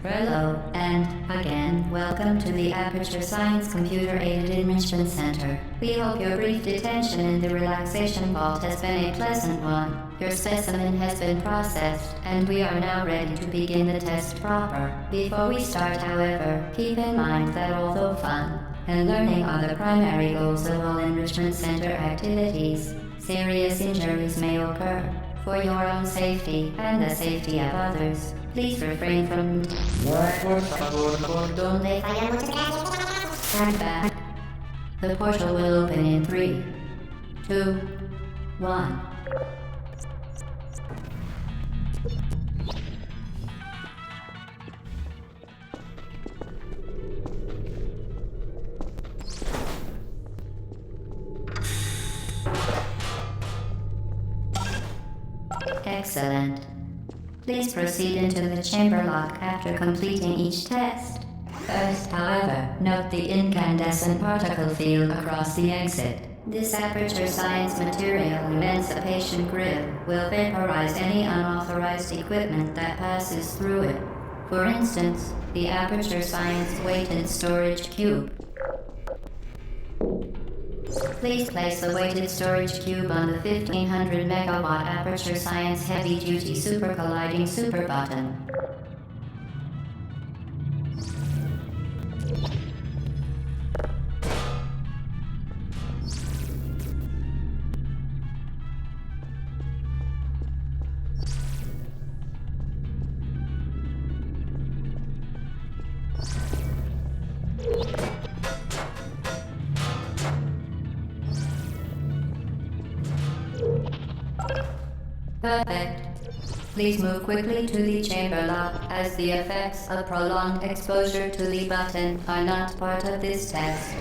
Hello, and again, welcome to the Aperture Science Computer-Aided Enrichment Center. We hope your brief detention in the relaxation vault has been a pleasant one. Your specimen has been processed, and we are now ready to begin the test proper. Before we start, however, keep in mind that although fun and learning are the primary goals of all Enrichment Center activities, serious injuries may occur. For your own safety and the safety of others, please refrain from stand back. The portal will open in 3, 2, 1. Excellent. Please proceed into the chamber lock after completing each test. First, however, note the incandescent particle field across the exit. This Aperture Science Material Emancipation Grid will vaporize any unauthorized equipment that passes through it. For instance, the Aperture Science Weighted Storage Cube. Please place the weighted storage cube on the 1500 megawatt Aperture Science Heavy Duty Super Colliding Super Button. Perfect. Please move quickly to the chamber lock, as the effects of prolonged exposure to the button are not part of this test.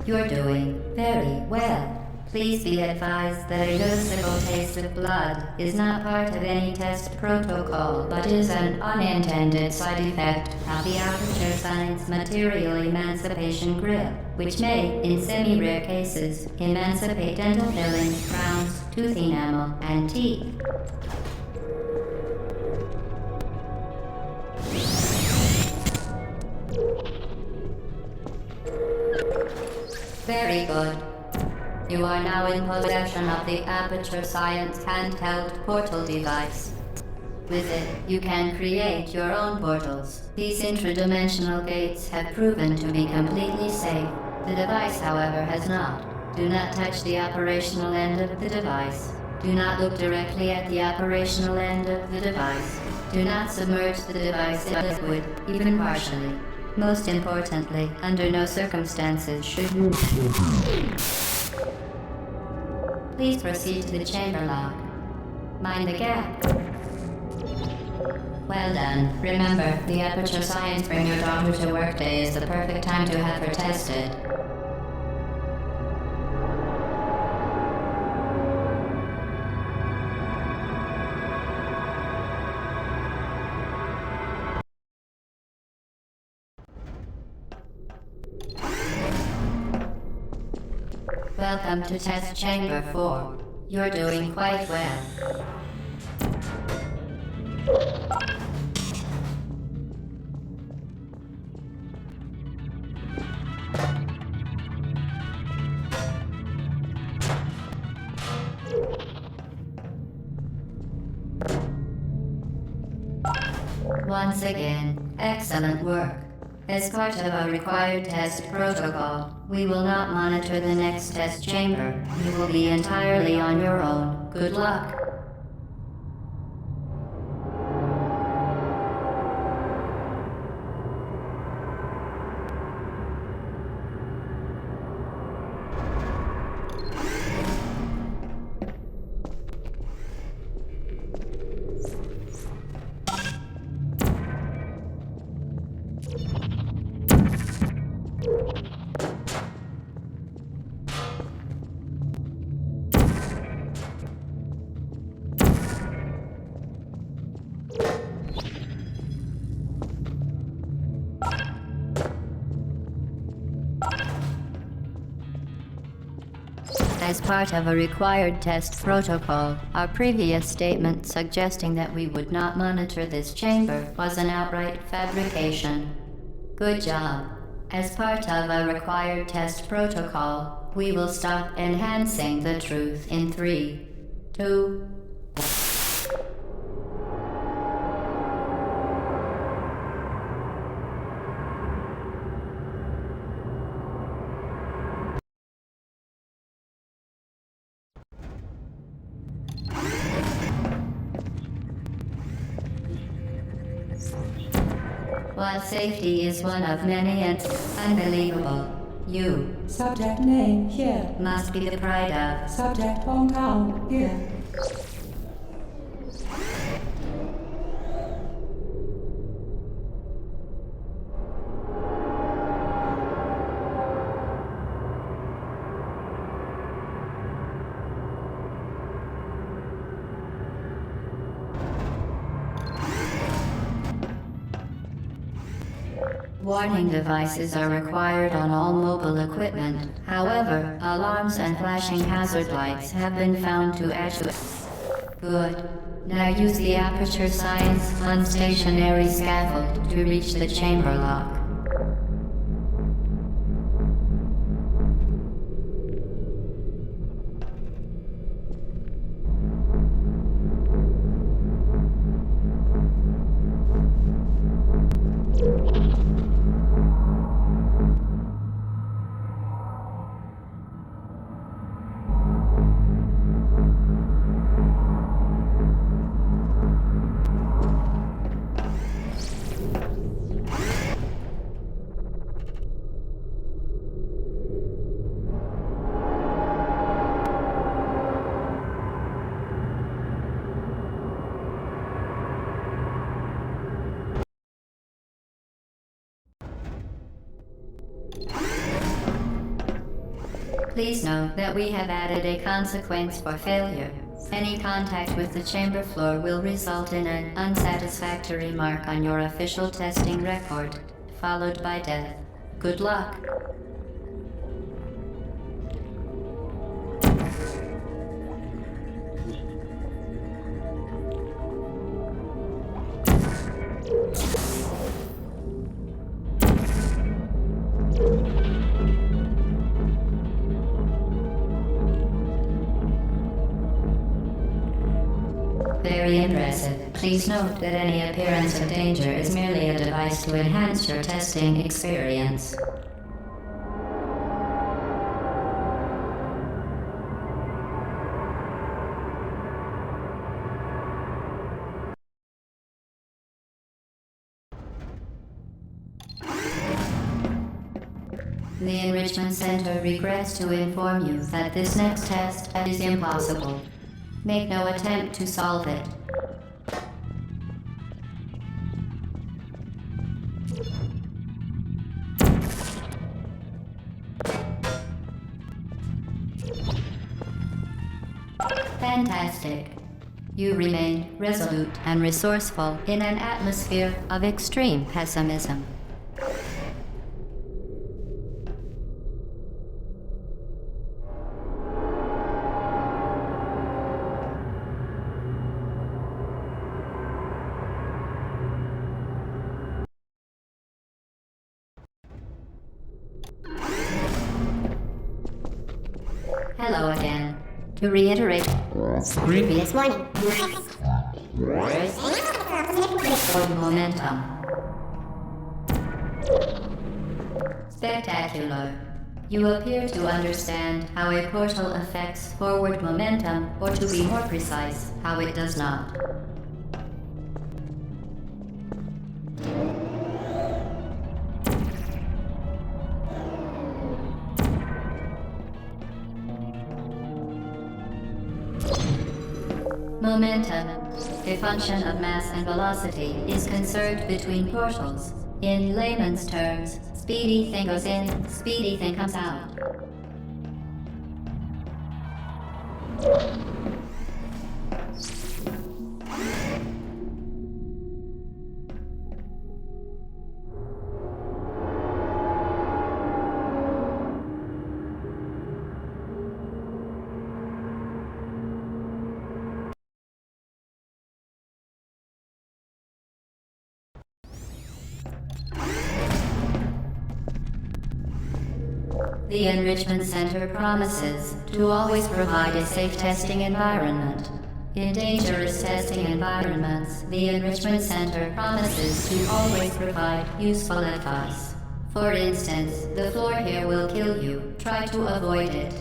You're doing very well. Please be advised that a noticeable taste of blood is not part of any test protocol, but is an unintended side effect of the Aperture Science Material Emancipation Grip, which may, in semi-rare cases, emancipate dental fillings, crowns, tooth enamel, and teeth. Very good. You are now in possession of the Aperture Science handheld portal device. With it, you can create your own portals. These intradimensional gates have proven to be completely safe. The device, however, has not. Do not touch the operational end of the device. Do not look directly at the operational end of the device. Do not submerge the device in liquid, even partially. Most importantly, under no circumstances should you... Please proceed to the chamber lock. Mind the gap. Well done. Remember, the Aperture Science Bring Your Daughter to Work Day is the perfect time to have her tested. Welcome to Test Chamber 4. You're doing quite well. Once again, excellent work. As part of a required test protocol, we will not monitor the next test chamber. You will be entirely on your own. Good luck. as part of a required test protocol. Our previous statement suggesting that we would not monitor this chamber was an outright fabrication. Good job. As part of a required test protocol, we will stop enhancing the truth in 3, 2, while safety is one of many and unbelievable. You Subject name here. must be the pride of. Subject hometown here. Warning devices are required on all mobile equipment. However, alarms and flashing hazard lights have been found to actuate. Good. Now use the Aperture Science unstationary scaffold to reach the chamber lock. Please note that we have added a consequence for failure. Any contact with the chamber floor will result in an unsatisfactory mark on your official testing record, followed by death. Good luck. Very impressive. Please note that any appearance of danger is merely a device to enhance your testing experience. The Enrichment Center regrets to inform you that this next test is impossible. Make no attempt to solve it. Fantastic. You remain resolute and resourceful in an atmosphere of extreme pessimism. Hello again. To reiterate previous warning. Momentum. Spectacular. You appear to understand how a portal affects forward momentum, or to be more precise, how it does not. Momentum, a function of mass and velocity, is conserved between portals. In layman's terms, speedy thing goes in, speedy thing comes out. The Enrichment Center promises to always provide a safe testing environment. In dangerous testing environments, the Enrichment Center promises to always provide useful advice. For instance, the floor here will kill you. Try to avoid it.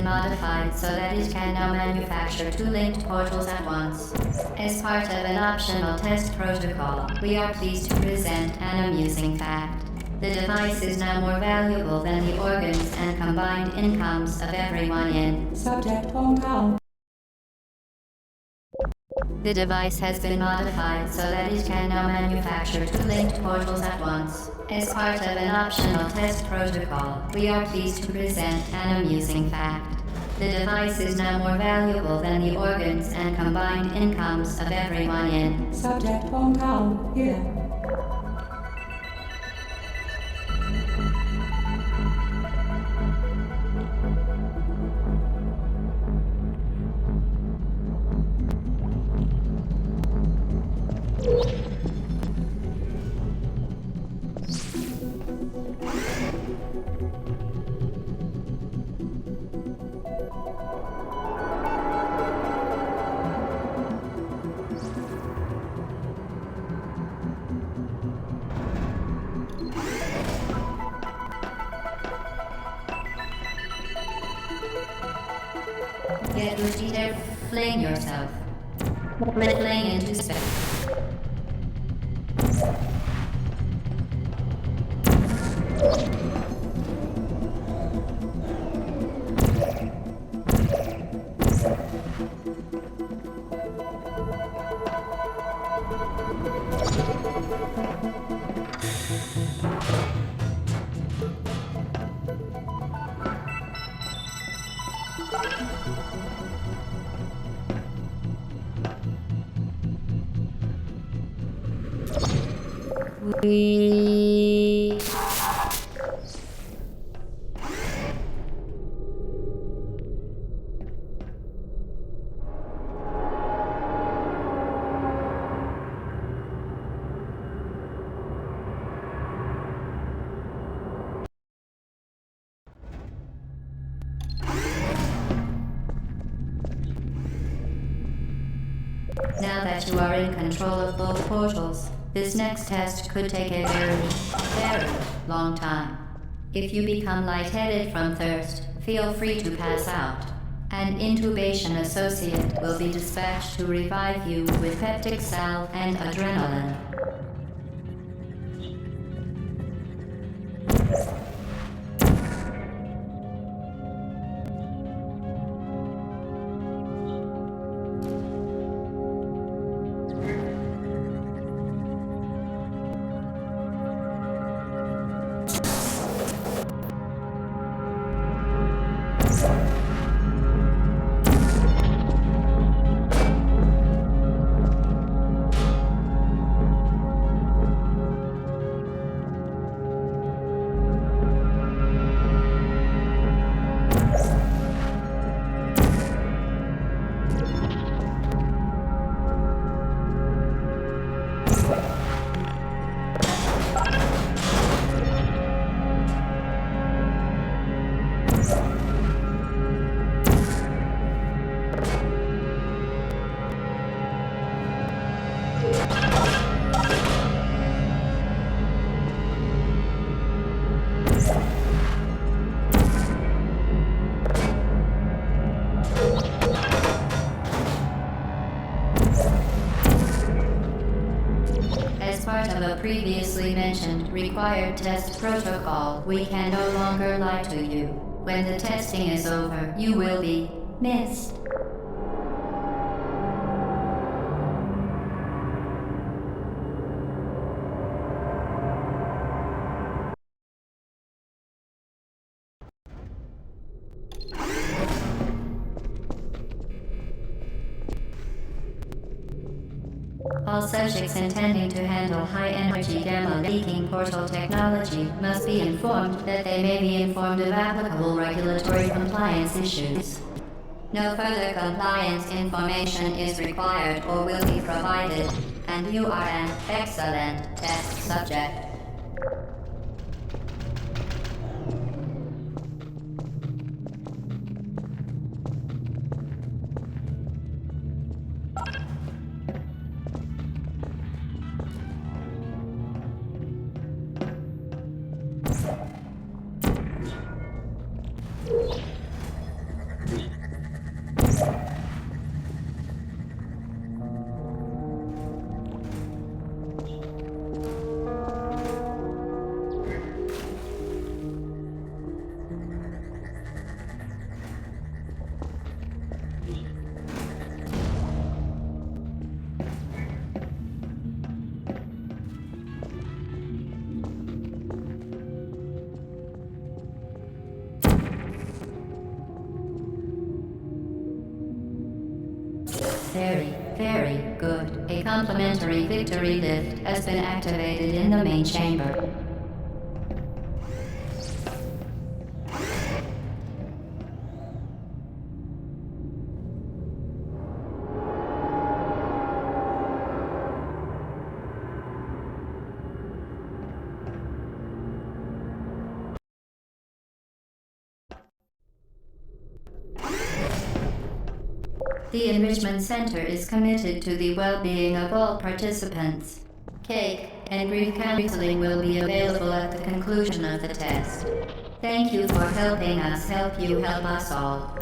Modified so that it can now manufacture two linked portals at once. As part of an optional test protocol, we are pleased to present an amusing fact. The device is now more valuable than the organs and combined incomes of everyone in Subject Portal. The device has been modified so that it can now manufacture two linked portals at once. As part of an optional test protocol, we are pleased to present an amusing fact. The device is now more valuable than the organs and combined incomes of everyone in Subject Portal here. Get ready there, fling yourself. Fling into space. We... Now that you are in control of both portals, this next test could take a very long time. If you become lightheaded from thirst, feel free to pass out. An intubation associate will be dispatched to revive you with peptic salve and adrenaline. As part of a previously mentioned required test protocol, we can no longer lie to you. When the testing is over, you will be missed. All subjects intending to handle high-energy gamma-leaking portal technology must be informed that they may be informed of applicable regulatory compliance issues. No further compliance information is required or will be provided, and you are an excellent test subject. Very, very good. A complimentary victory lift has been activated in the main chamber. The Enrichment Center is committed to the well-being of all participants. Cake and grief counseling will be available at the conclusion of the test. Thank you for helping us help you help us all.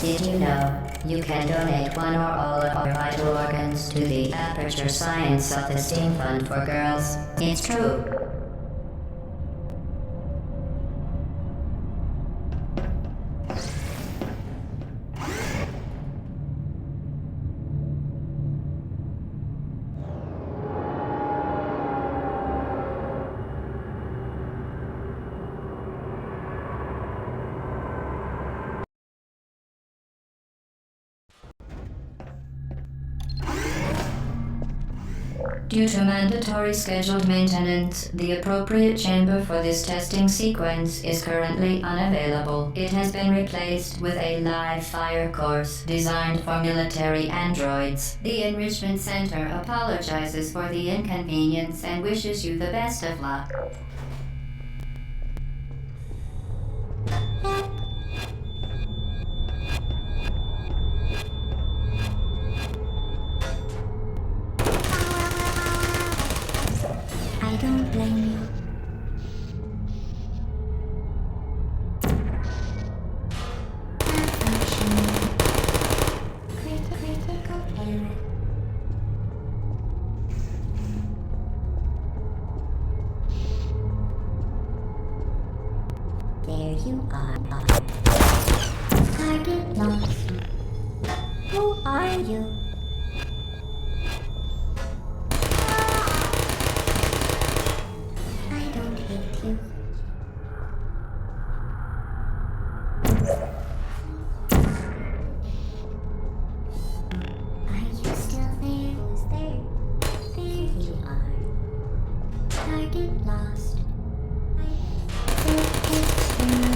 Did you know you can donate one or all of your vital organs to the Aperture Science Self-Esteem Fund for Girls? It's true. Due to mandatory scheduled maintenance, the appropriate chamber for this testing sequence is currently unavailable. It has been replaced with a live fire course designed for military androids. The Enrichment Center apologizes for the inconvenience and wishes you the best of luck. I don't blame you. Critical error. There you are. Target lost. Who are you? I don't hate you. get lost. It is true.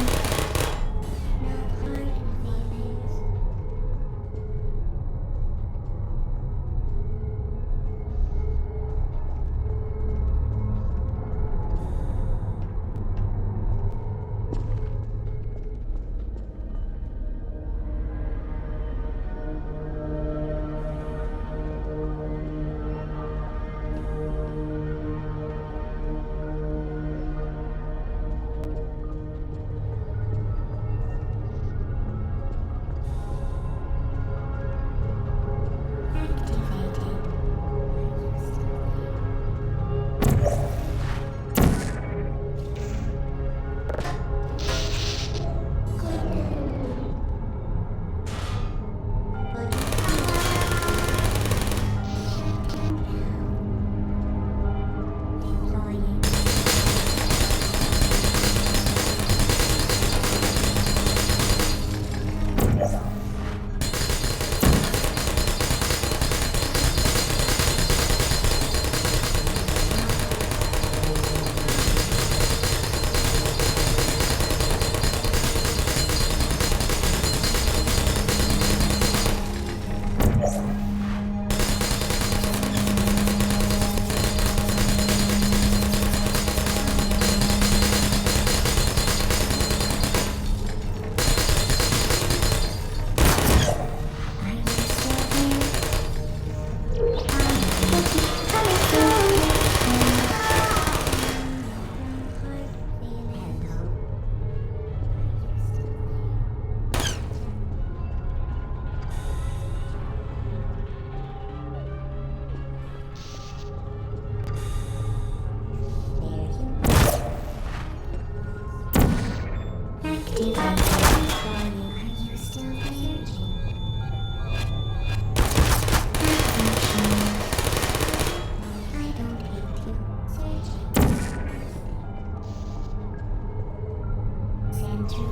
No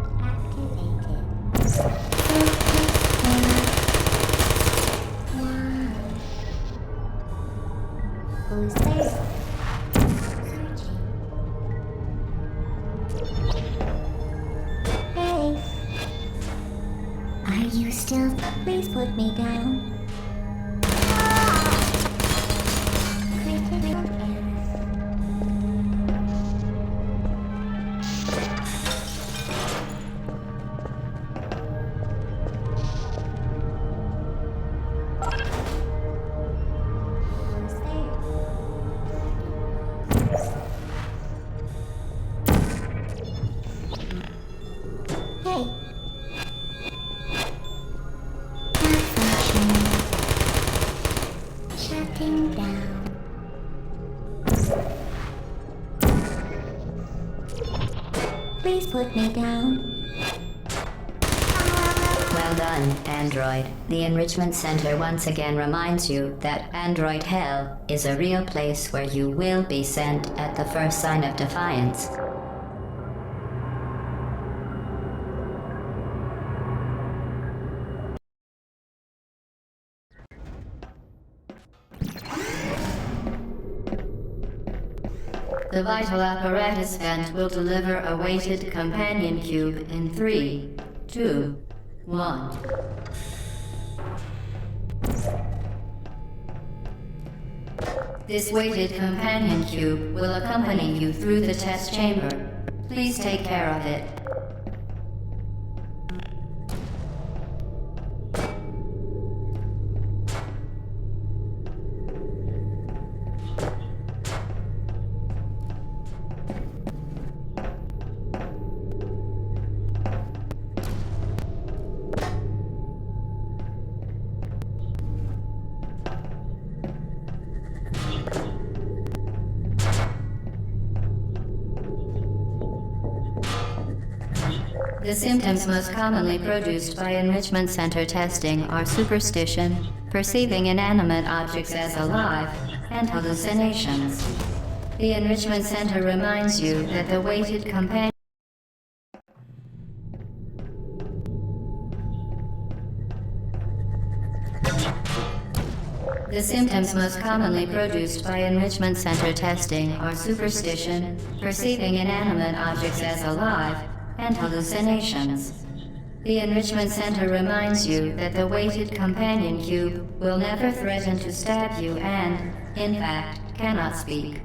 hard feelings. Who's there? Searching. Hey. Are you still? Please put me down. Critical error. Who's there? Hey. Malfunction. Shutting down. Please put me down. Well done, Android. The Enrichment Center once again reminds you that Android Hell is a real place where you will be sent at the first sign of defiance. The vital apparatus vent will deliver a weighted companion cube in 3, 2, 1. This weighted companion cube will accompany you through the test chamber. Please take care of it. The symptoms most commonly produced by enrichment center testing are superstition, perceiving inanimate objects as alive, and hallucinations. The enrichment center reminds you that the weighted companion The symptoms most commonly produced by enrichment center testing are superstition, perceiving inanimate objects as alive, and hallucinations. The enrichment center reminds you that the weighted companion cube will never threaten to stab you and, in fact, cannot speak.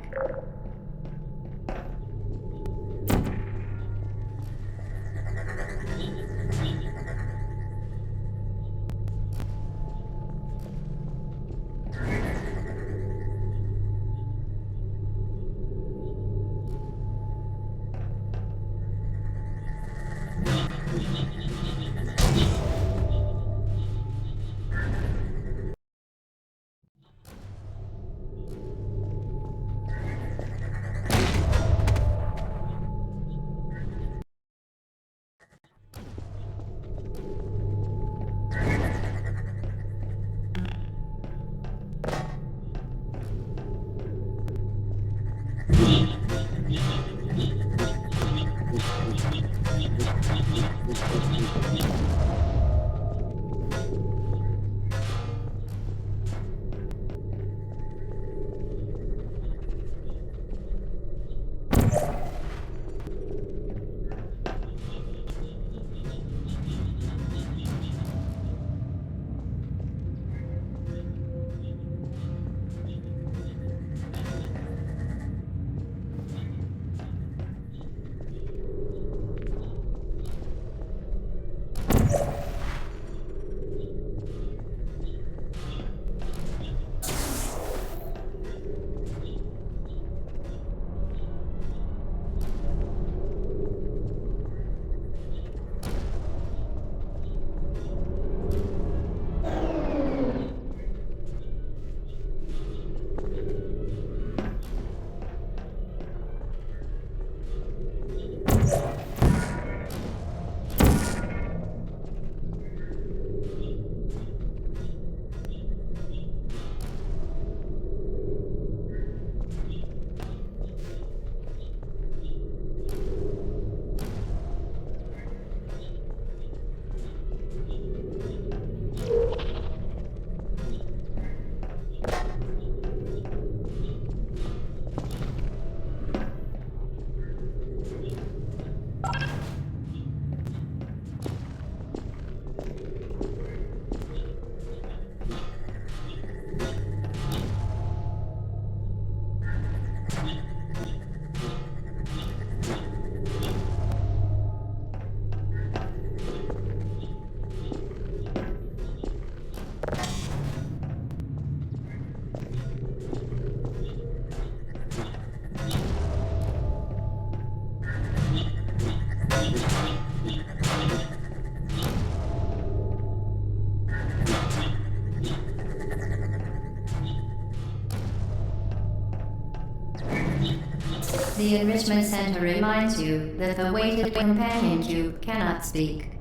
The Enrichment Center reminds you that the weighted companion cube cannot speak.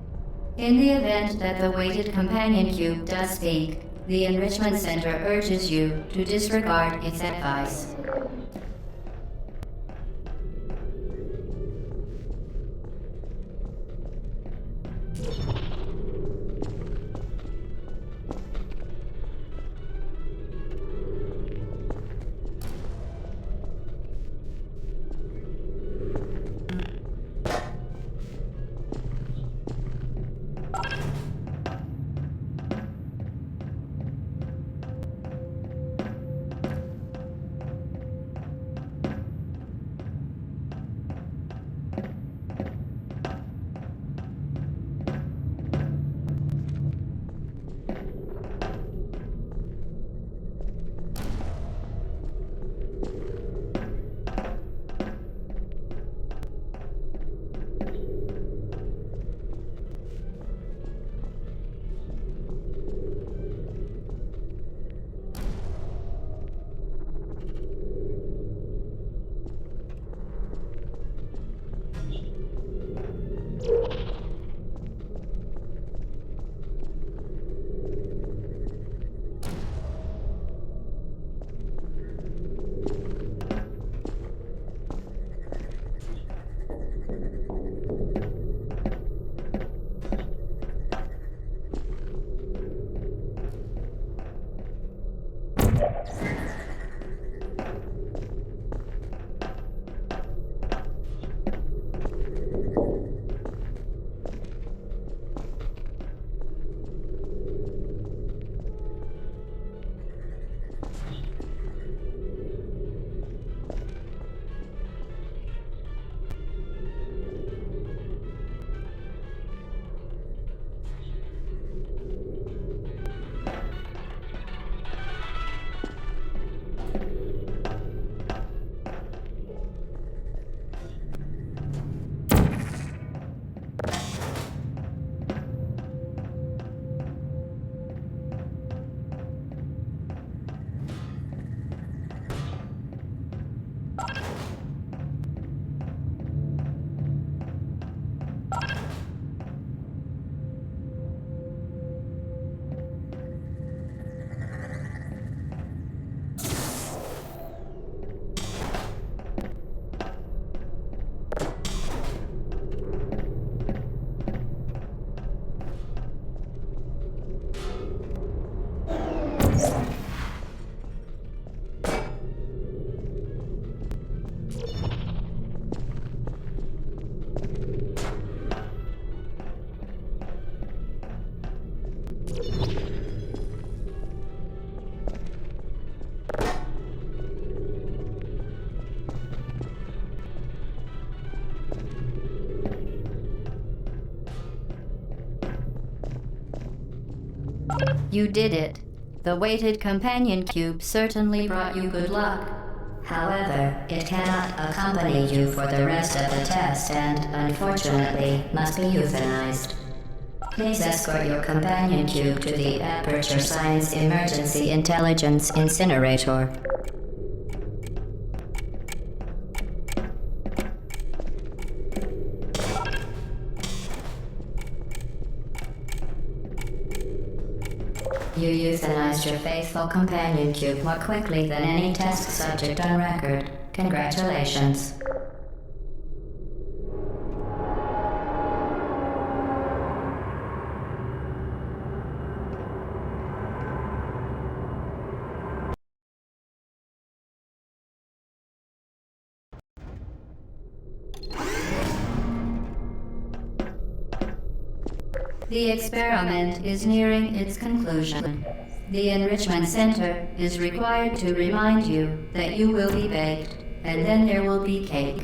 In the event that the weighted companion cube does speak, the Enrichment Center urges you to disregard its advice. You did it. The weighted companion cube certainly brought you good luck. However, it cannot accompany you for the rest of the test and, unfortunately, must be euthanized. Please escort your companion cube to the Aperture Science Emergency Intelligence Incinerator. You euthanized your faithful companion cube more quickly than any test subject on record. Congratulations. The experiment is nearing its conclusion. The Enrichment Center is required to remind you that you will be baked, and then there will be cake.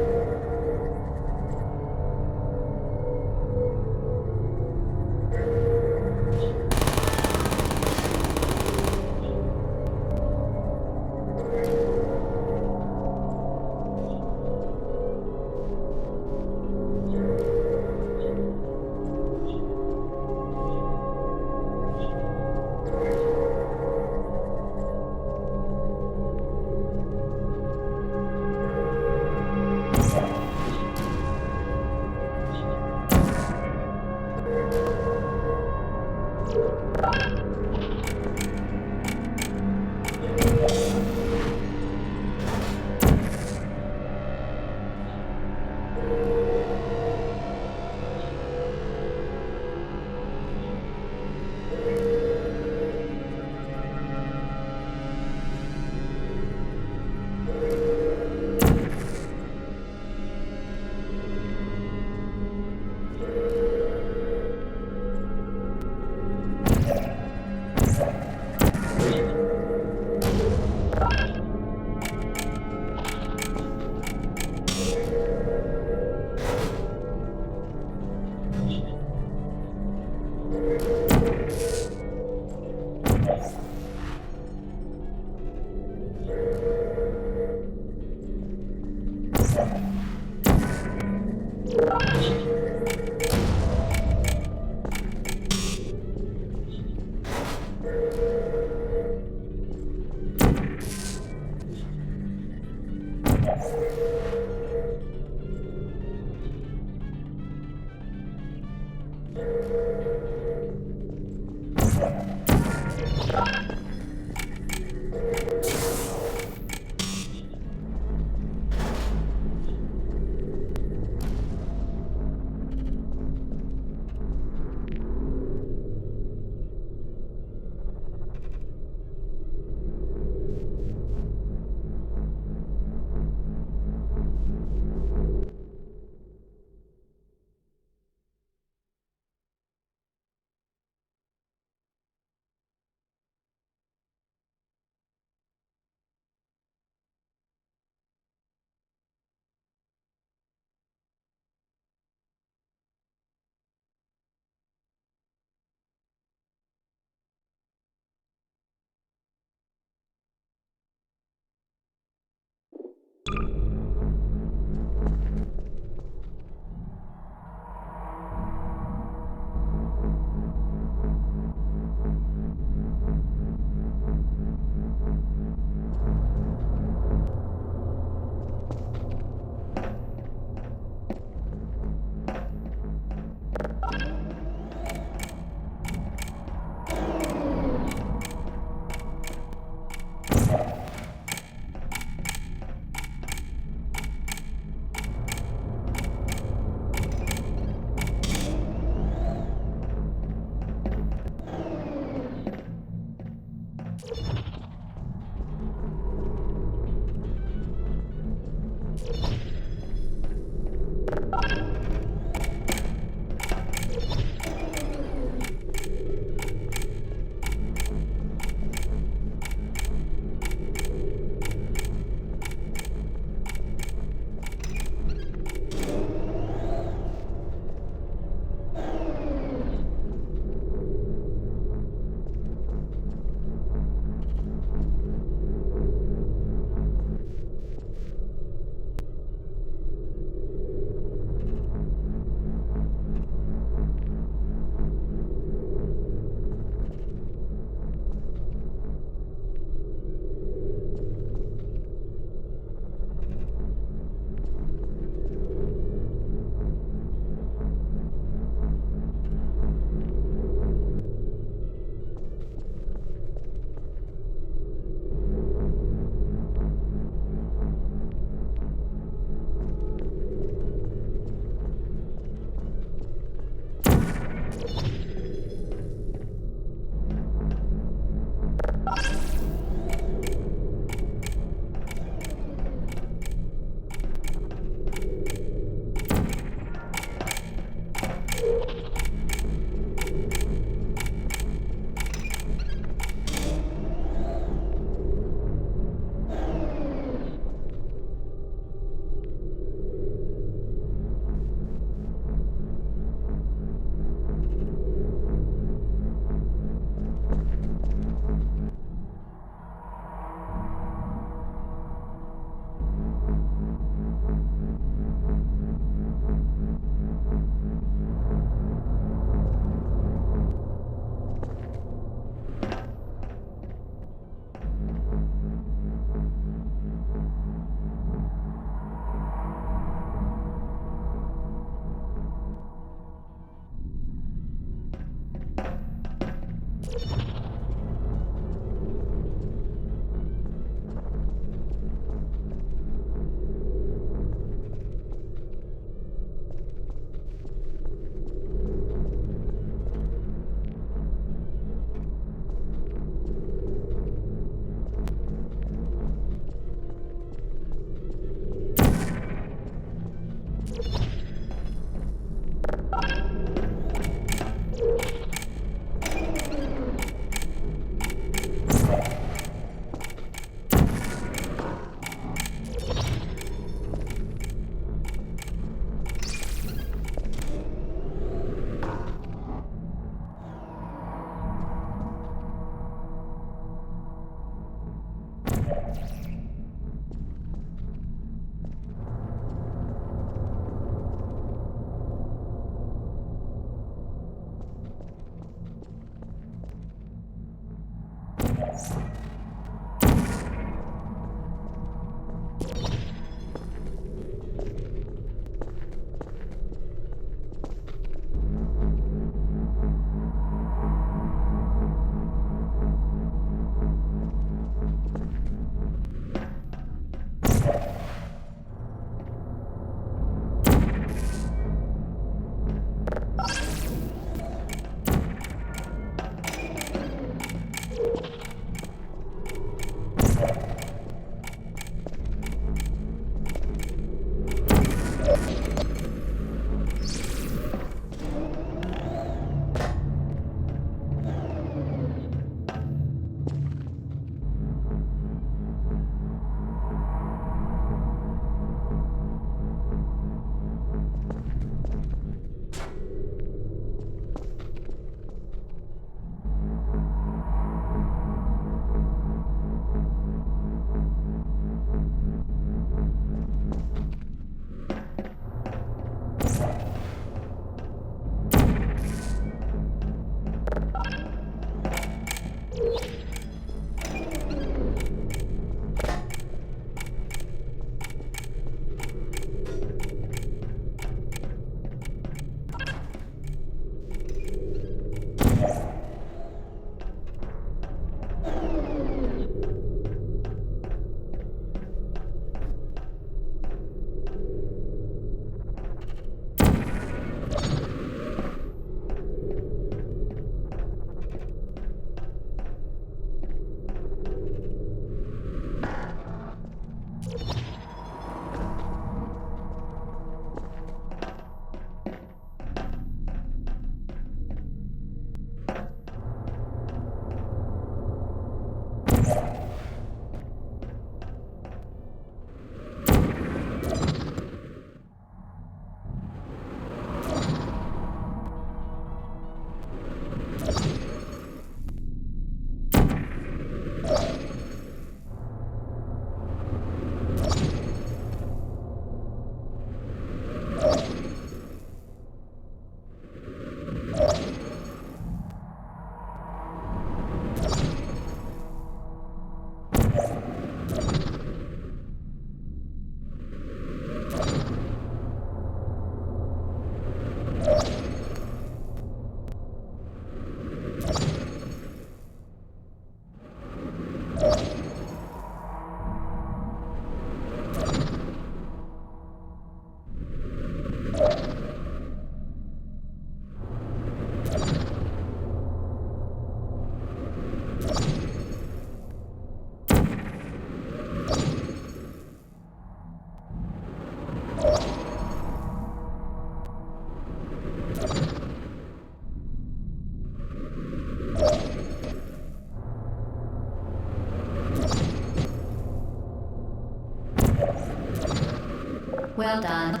Well done.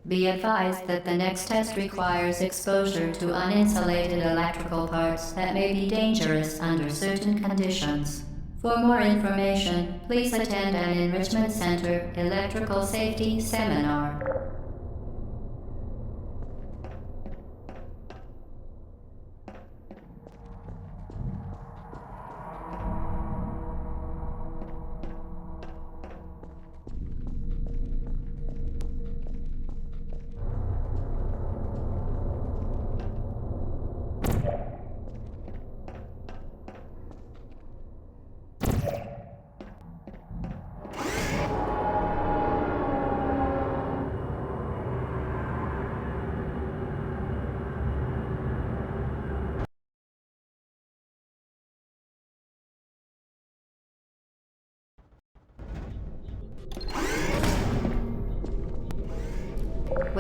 Be advised that the next test requires exposure to uninsulated electrical parts that may be dangerous under certain conditions. For more information, please attend an Enrichment Center Electrical Safety Seminar.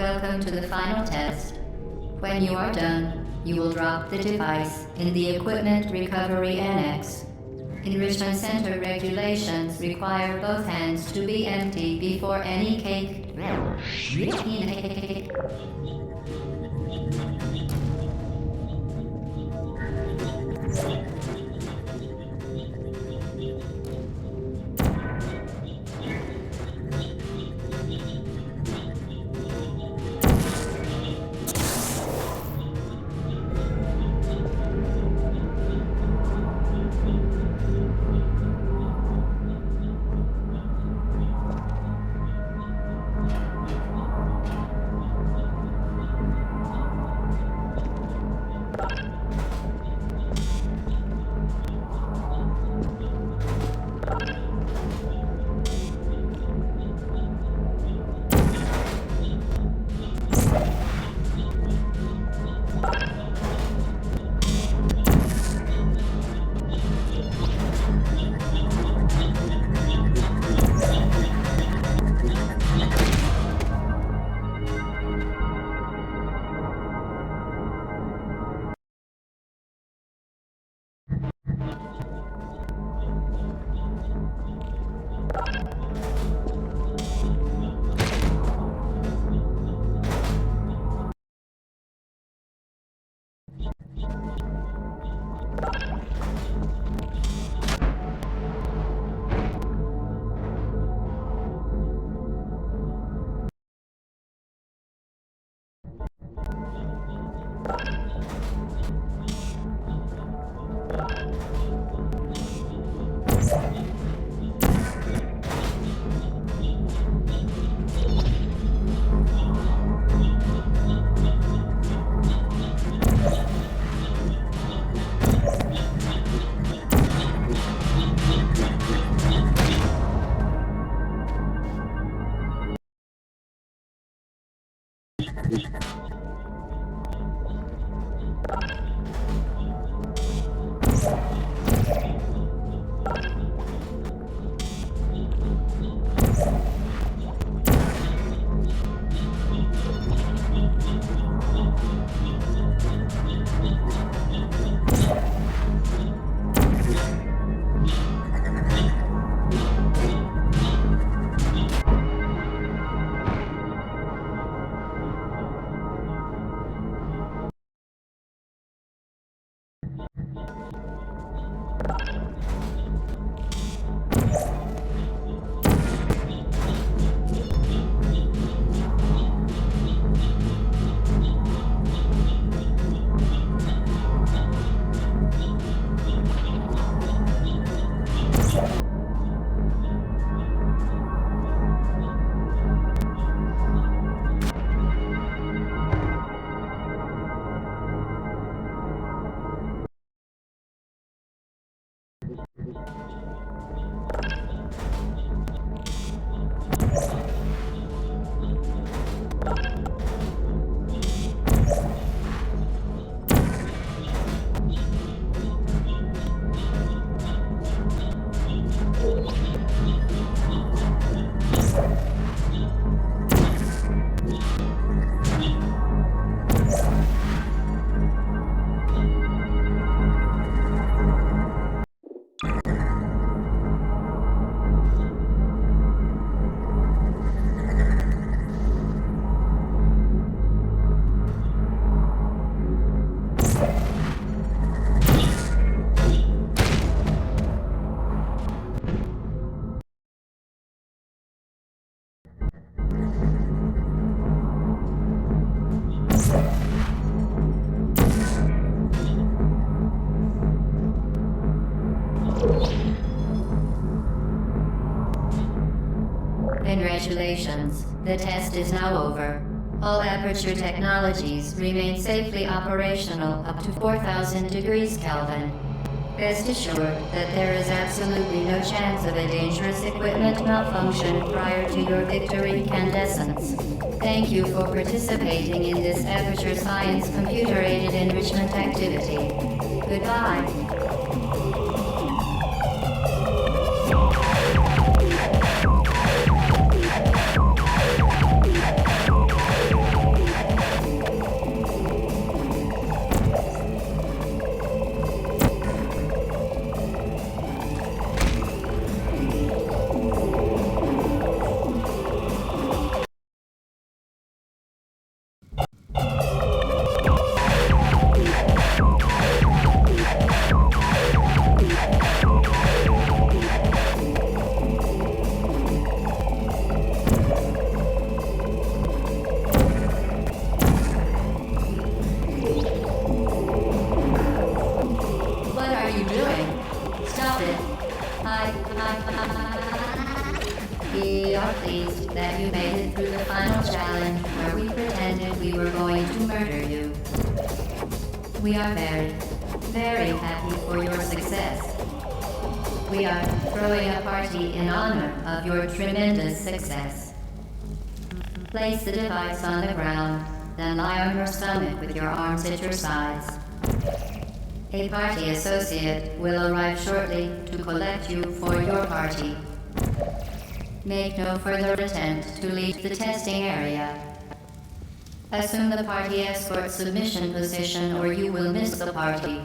Welcome to the final test. When you are done, you will drop the device in the Equipment Recovery Annex. Enrichment Center regulations require both hands to be empty before any cake. Congratulations. The test is now over. All Aperture technologies remain safely operational up to 4,000 degrees Kelvin. Rest assured that there is absolutely no chance of a dangerous equipment malfunction prior to your victory incandescence. Thank you for participating in this Aperture Science computer-aided enrichment activity. Goodbye. are pleased that you made it through the final challenge where we pretended we were going to murder you. We are very, very happy for your success. We are throwing a party in honor of your tremendous success. Place the device on the ground, then lie on your stomach with your arms at your sides. A party associate will arrive shortly to collect you for your party. Make no further attempt to leave the testing area. Assume the party escort submission position or you will miss the party.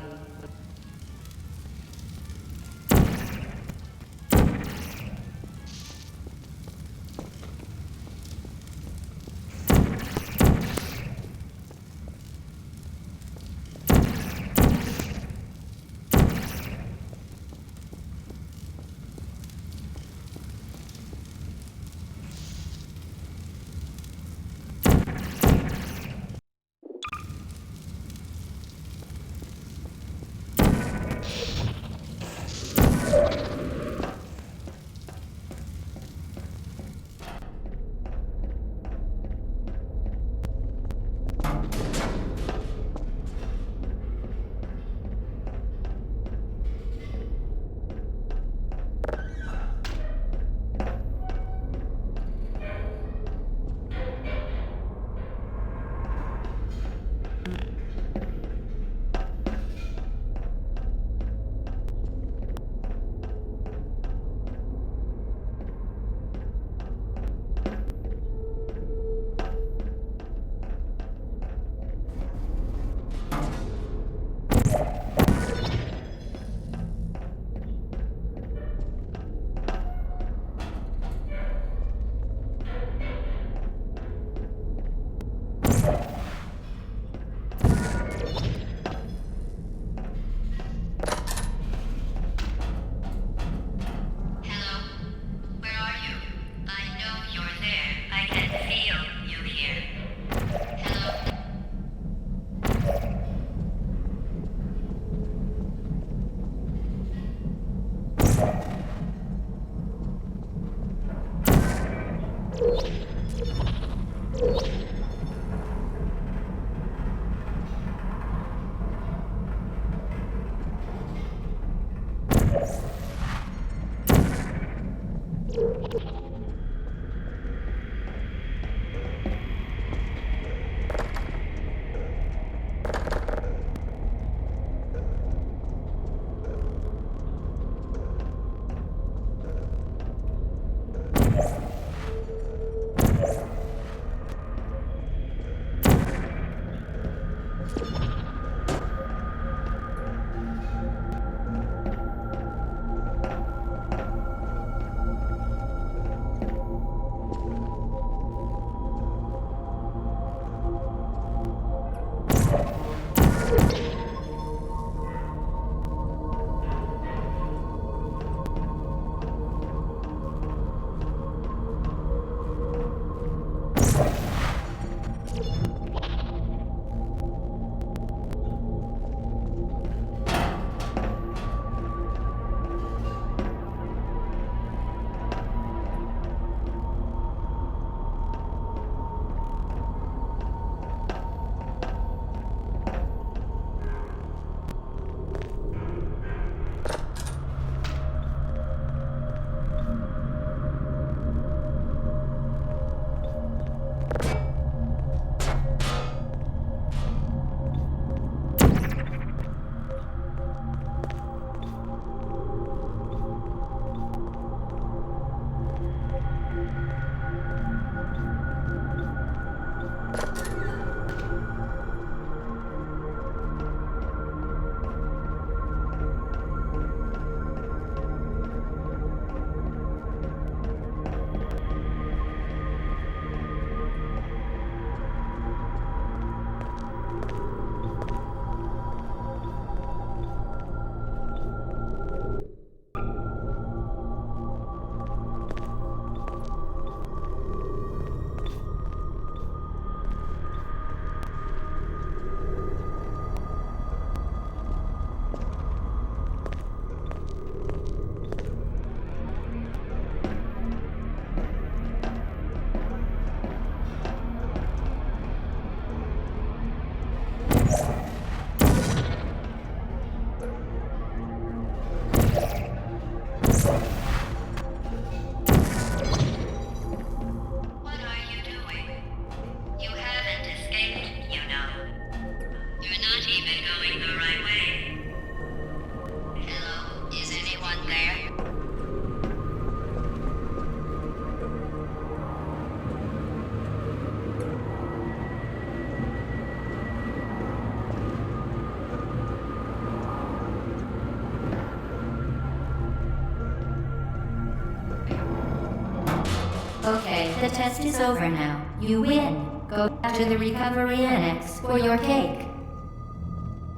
Okay, the test is over now. You win. Go back to the recovery annex for your cake.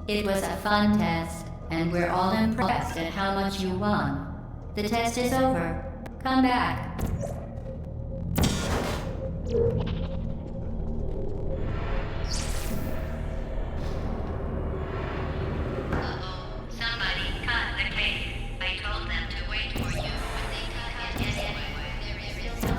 It was a fun test, and we're all impressed at how much you won. The test is over. Come back. Somebody cut the cake. I told them to wait for you, but they cut it anyway. There is still some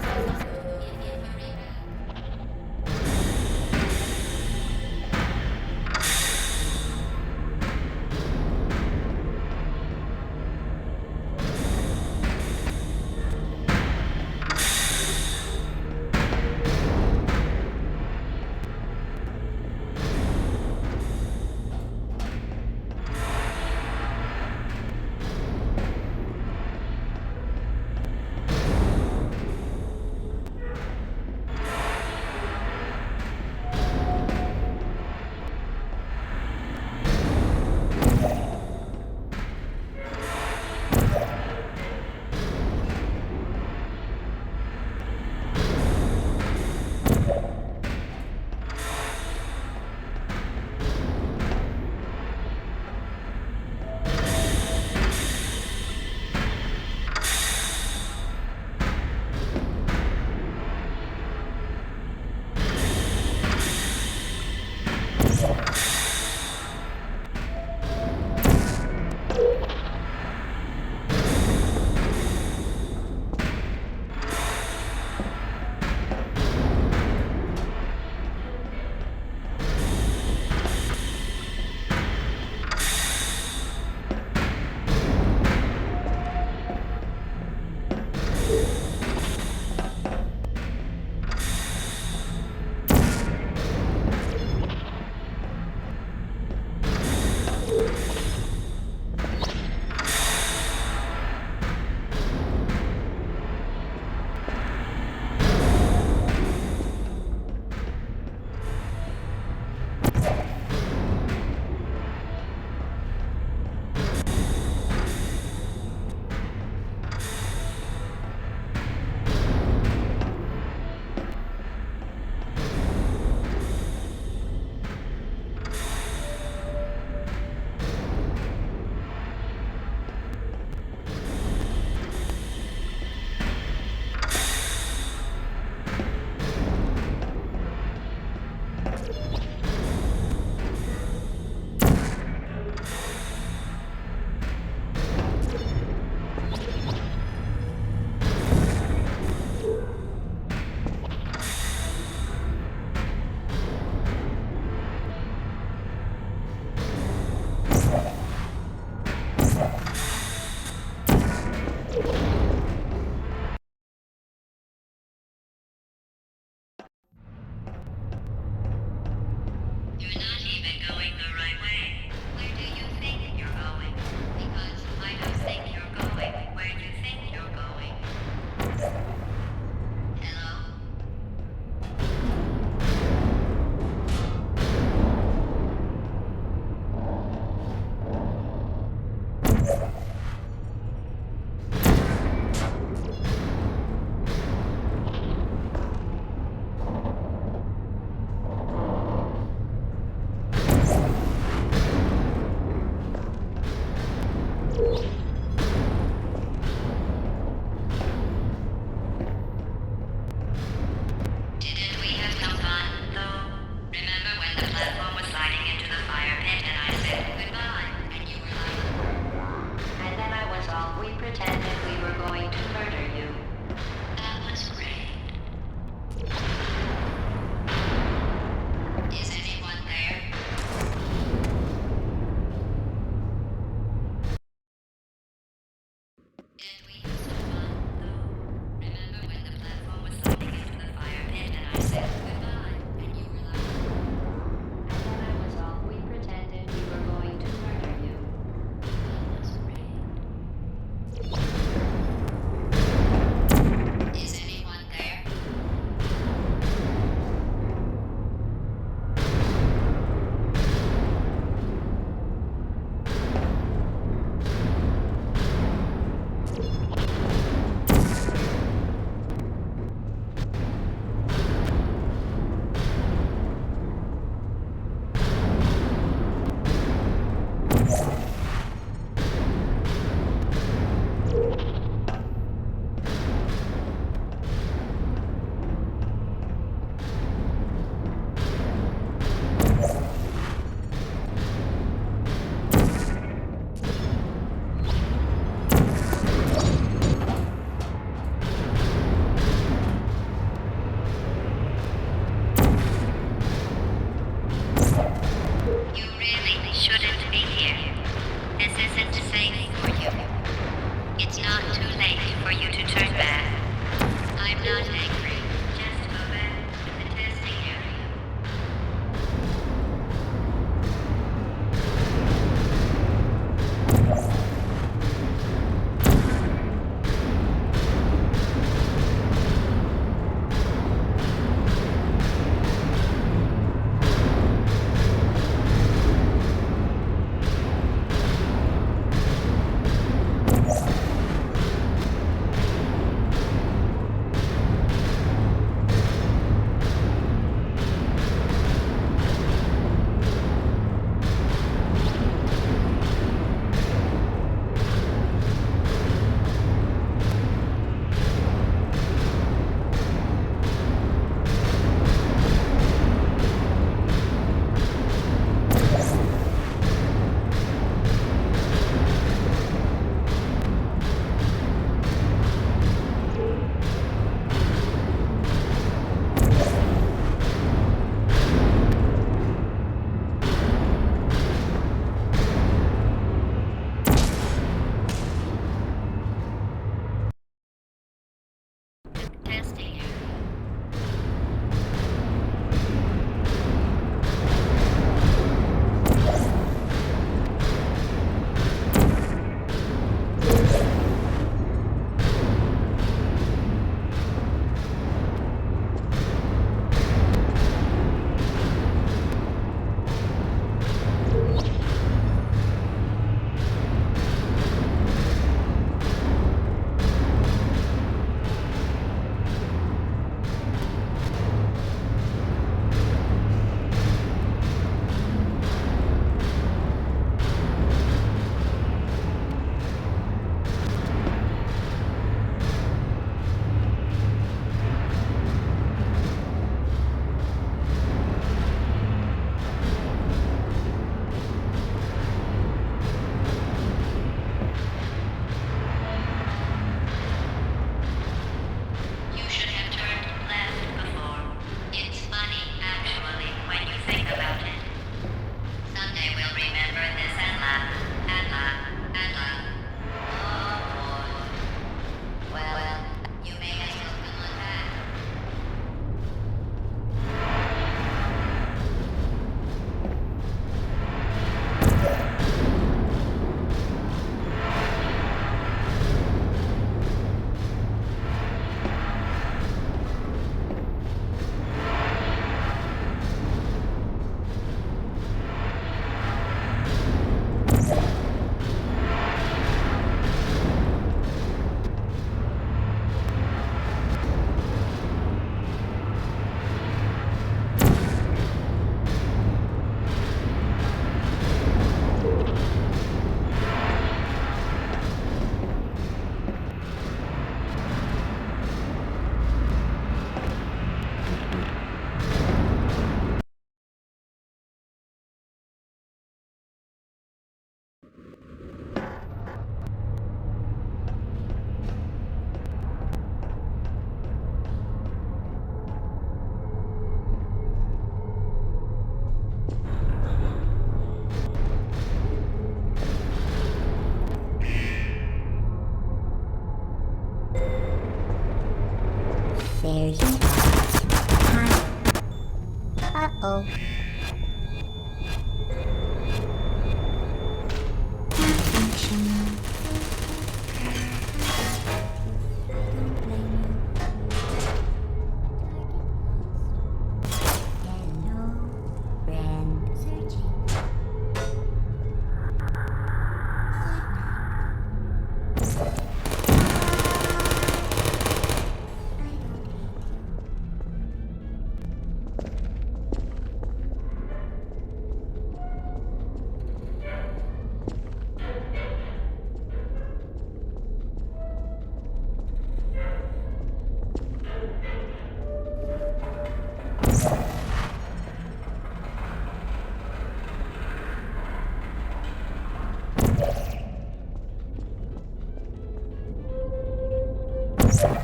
You're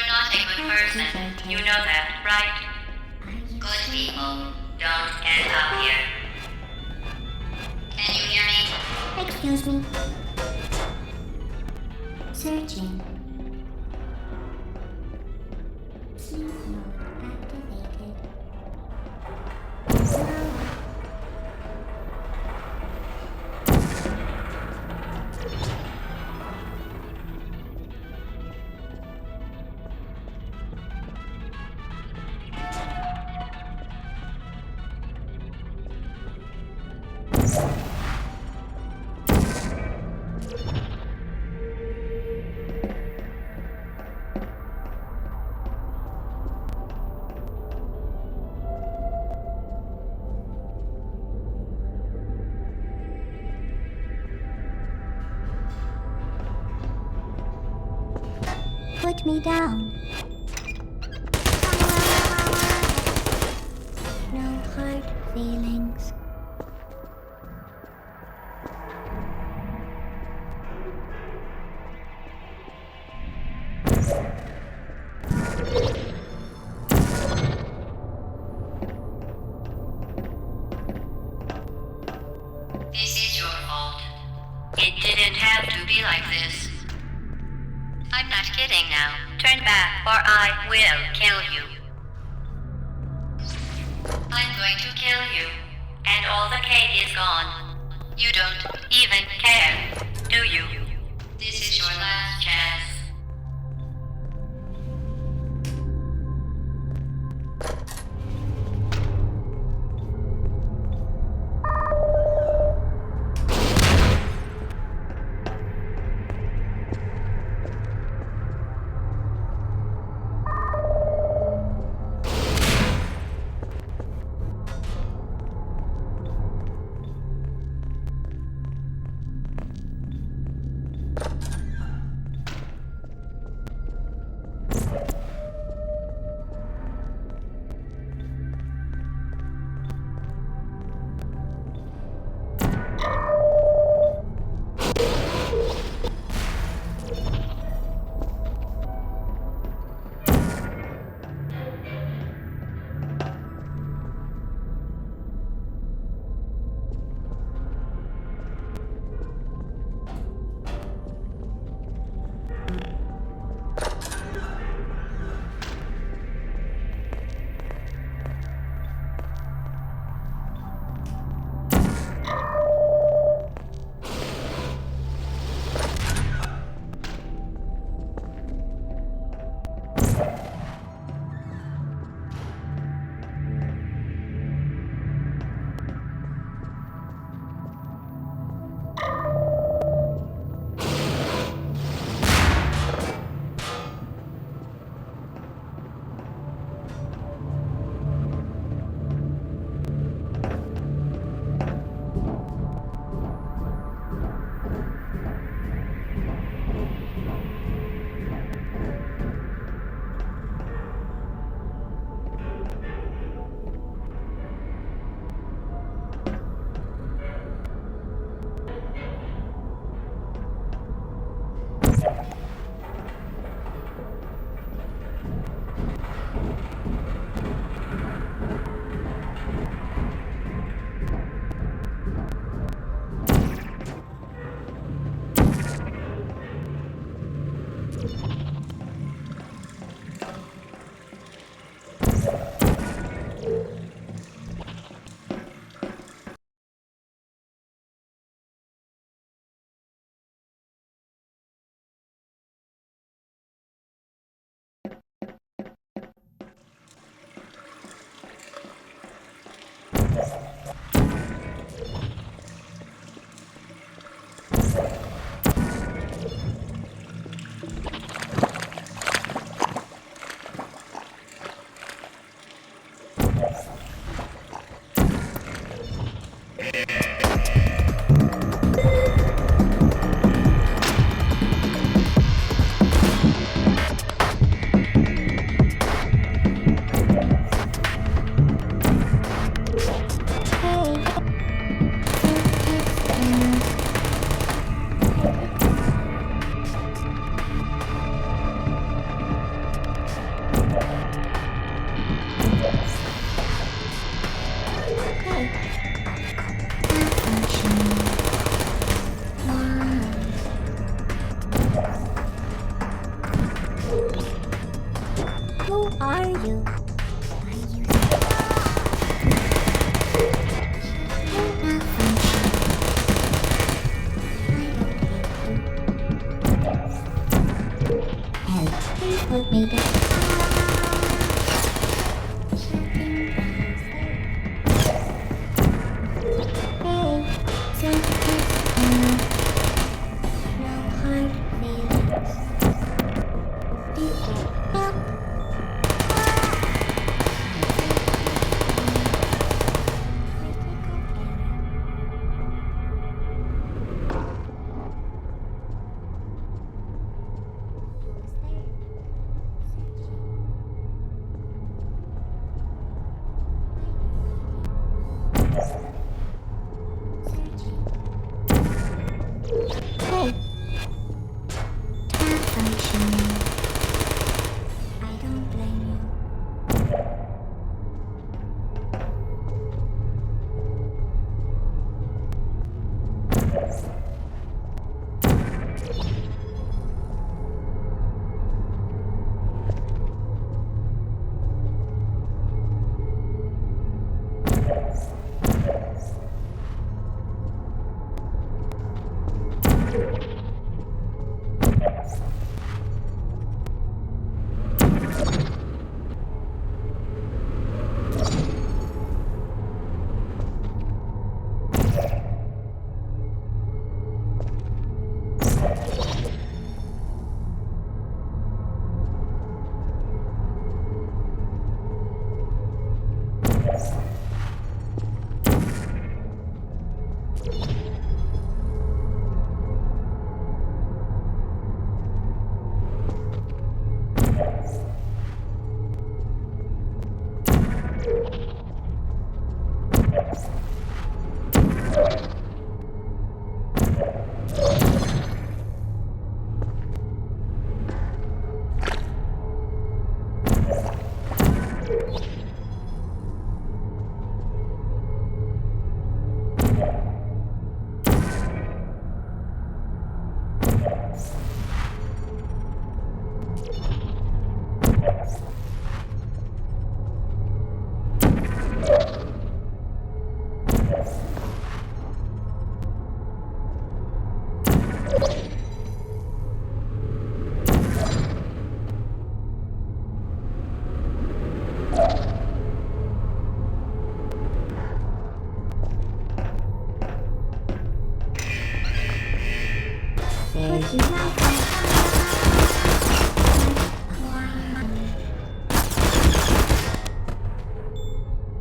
not a good person. You know that, right? Good people don't end up here. Can you hear me? Excuse me. Searching. Sleep mode activated. Slow. Put me down. No hard feelings. This is your fault. It didn't have to be like this. I'm not kidding now. Turn back or I will kill you. I'm going to kill you. And all the cake is gone. You don't even care, do you? This is your last chance.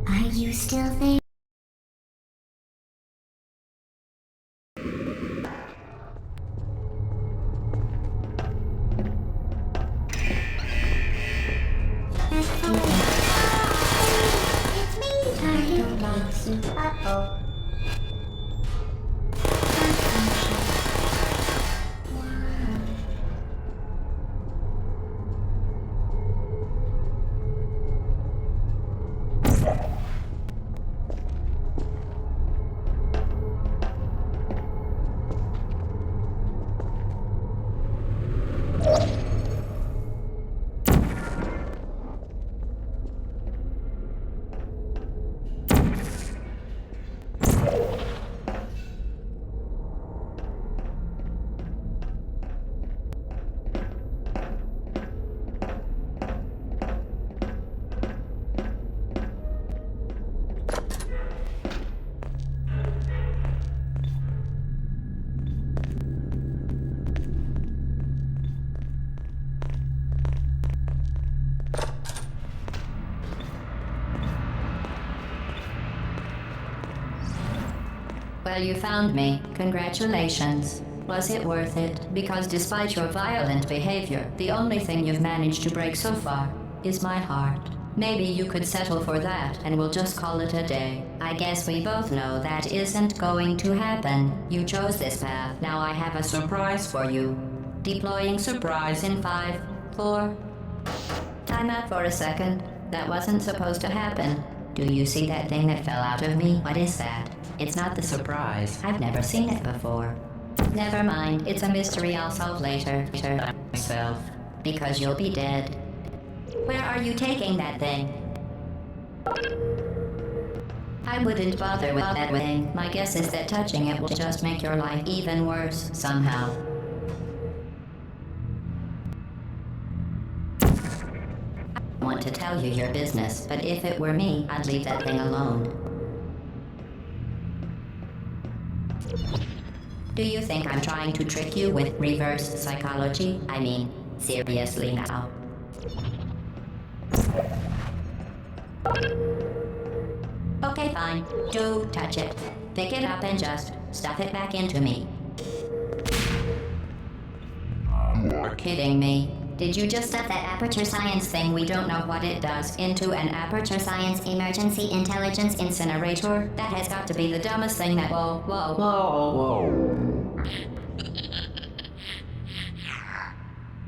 Are you still there? It's me, Turtle Box. Uh-oh. Well, you found me. Congratulations. Was it worth it? Because despite your violent behavior, the only thing you've managed to break so far is my heart. Maybe you could settle for that and we'll just call it a day. I guess we both know that isn't going to happen. You chose this path. Now I have a surprise for you. Deploying surprise in 5, 4... Time out for a second. That wasn't supposed to happen. Do you see that thing that fell out of me? What is that? It's not the surprise. I've never seen it before. Never mind. It's a mystery I'll solve later. Myself. Because you'll be dead. Where are you taking that thing? I wouldn't bother with that thing. My guess is that touching it will just make your life even worse, somehow. I want to tell you your business, but if it were me, I'd leave that thing alone. Do you think I'm trying to trick you with reverse psychology? I mean, seriously now. Okay, fine. Do touch it. Pick it up and just stuff it back into me. You're kidding me. Did you just stuff that aperture science thing we don't know what it does into an aperture science emergency intelligence incinerator? That has got to be the dumbest thing that... Whoa.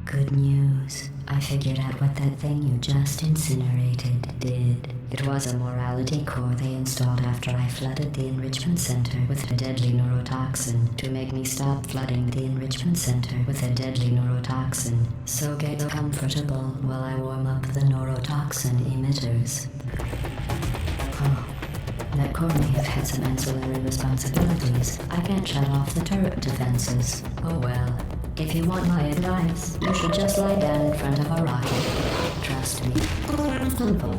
Good news. I figured out what that thing you just incinerated did. It was a morality core they installed after I flooded the enrichment center with a deadly neurotoxin to make me stop flooding the enrichment center with a deadly neurotoxin. So get comfortable while I warm up the neurotoxin emitters. Oh, that core may have had some ancillary responsibilities. I can't shut off the turret defenses. Oh well. If you want my advice, you should just lie down in front of a rocket. Trust me. Simple.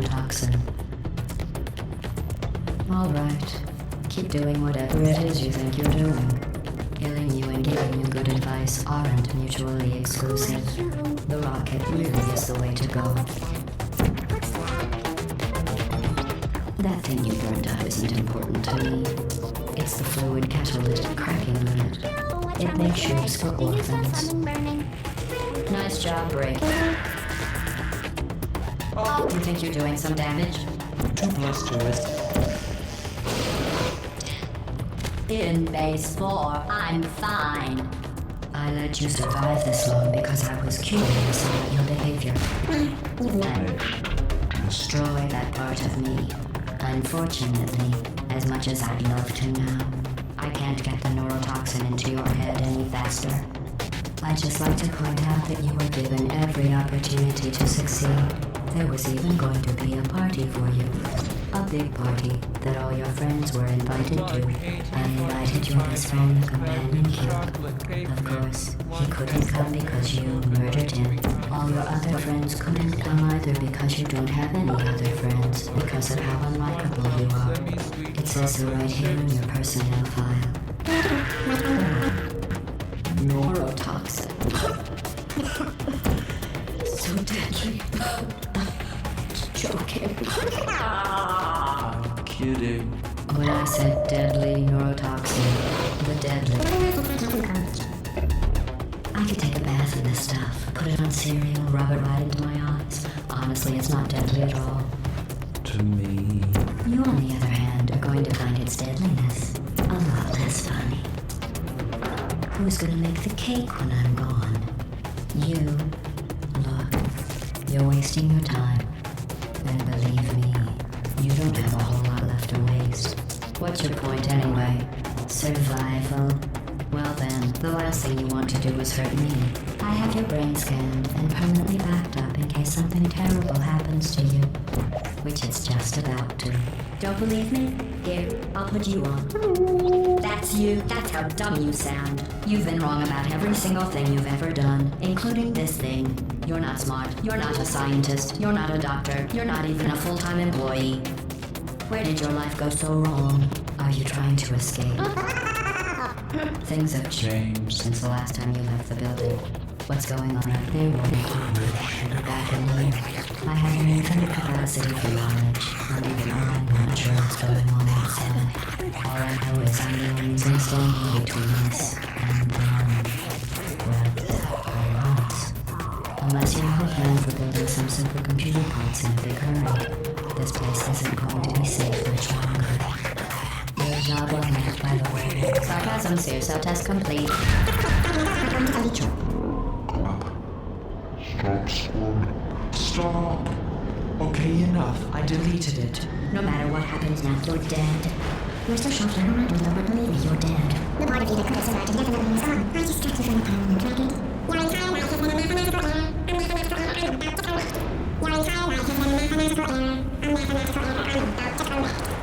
Toxin. Alright. Keep doing whatever it is you think you're doing. Killing you and giving you good advice aren't mutually exclusive. The rocket really is the way to go. That thing you burned up isn't important to me. It's the fluid catalytic cracking unit. It makes shoes for orphans. Nice job, Break. Oh, you think you're doing some damage? Too close to it. In base 4, I'm fine. I let you survive this long because I was curious about your behavior. And destroy that part of me. Unfortunately, as much as I'd love to now, I can't get the neurotoxin into your head any faster. I'd just like to point out that you were given every opportunity to succeed. There was even going to be a party for you. A big party that all your friends were invited to. I invited your best friend, the companion killed. Of course, he couldn't come because you murdered him. All your other friends couldn't come either because you don't have any other friends, because of how unlikable you are. It says so right here in your personnel file. Neurotoxin. So deadly. Joking. I'm kidding. When I said deadly neurotoxin, the deadly. I could take a bath in this stuff, put it on cereal, rub it right into my eyes. Honestly, it's not deadly at all. To me. You, on the other hand, are going to find its deadliness a lot less funny. Who's gonna make the cake when I'm gone? You. Look, you're wasting your time. And believe me, you don't have a whole lot left to waste. What's your point anyway? Survival? Well then, the last thing you want to do is hurt me. I have your brain scanned and permanently backed up in case something terrible happens to you. Which it's just about to. Don't believe me? Here, I'll put you on. That's you. That's how dumb you sound. You've been wrong about every single thing you've ever done, including this thing. You're not smart. You're not a scientist. You're not a doctor. You're not even a full-time employee. Where did your life go so wrong? Are you trying to escape? Things have changed since the last time you left the building. What's going on up there won't be back in here. I have an infinite capacity for knowledge, and even I'm not sure what's going on outside. All I know is I'm the only thing standing between us and us. Unless you have a plan for building some supercomputer parts in a big hurry, this place isn't going to be safe much longer. Your job well met, by the way. Sarcasm, Seer self-test complete. Stop. Okay, enough. I deleted it. No matter what happens now, you're dead. You're so shocked you don't believe me. You're dead. The part of you that could have survived indefinitely is gone. I just trapped you from the permanent record. Your entire life has been a mathematical error. A mathematical error I'm about to correct. Your entire life has been a mathematical error. A mathematical error I'm about to correct.